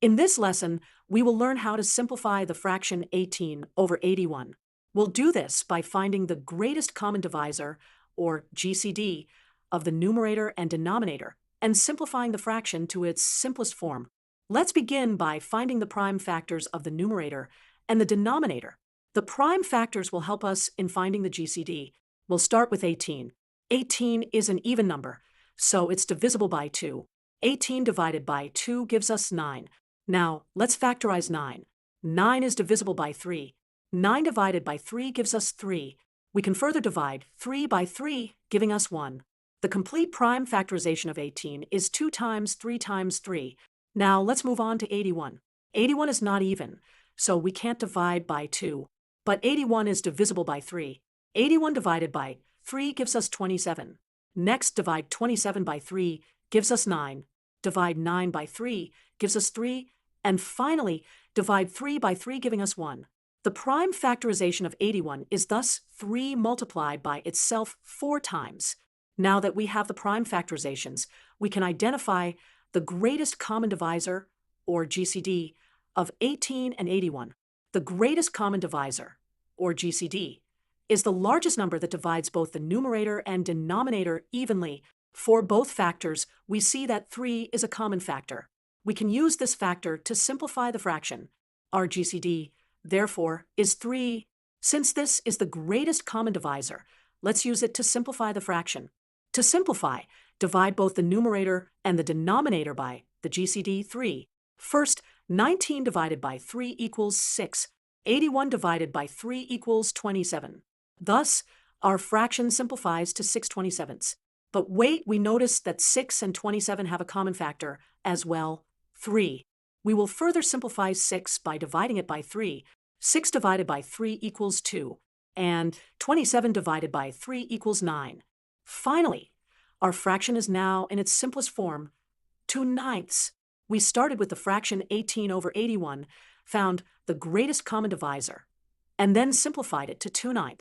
In this lesson, we will learn how to simplify the fraction 18 over 81. We'll do this by finding the greatest common divisor, or GCD, of the numerator and denominator, and simplifying the fraction to its simplest form. Let's begin by finding the prime factors of the numerator and the denominator. The prime factors will help us in finding the GCD. We'll start with 18. 18 is an even number, so it's divisible by 2. 18 divided by 2 gives us 9. Now, let's factorize 9. 9 is divisible by 3. 9 divided by 3 gives us 3. We can further divide 3 by 3, giving us 1. The complete prime factorization of 18 is 2 times 3 times 3. Now, let's move on to 81. 81 is not even, so we can't divide by 2. But 81 is divisible by 3. 81 divided by 3 gives us 27. Next, divide 27 by 3 gives us 9. Divide 9 by 3 gives us 3. And finally, divide 3 by 3 giving us 1. The prime factorization of 81 is thus 3 multiplied by itself 4 times. Now that we have the prime factorizations, we can identify the greatest common divisor, or GCD, of 18 and 81. The greatest common divisor, or GCD, is the largest number that divides both the numerator and denominator evenly. For both factors, we see that 3 is a common factor. We can use this factor to simplify the fraction. Our GCD, therefore, is 3. Since this is the greatest common divisor, let's use it to simplify the fraction. To simplify, divide both the numerator and the denominator by the GCD 3. First, 19 divided by 3 equals 6. 81 divided by 3 equals 27. Thus, our fraction simplifies to 6/27. But wait, we notice that 6 and 27 have a common factor as well, 3. We will further simplify 6 by dividing it by 3. 6 divided by 3 equals 2, and 27 divided by 3 equals 9. Finally, our fraction is now in its simplest form, 2/9. We started with the fraction 18 over 81, found the greatest common divisor, and then simplified it to 2/9.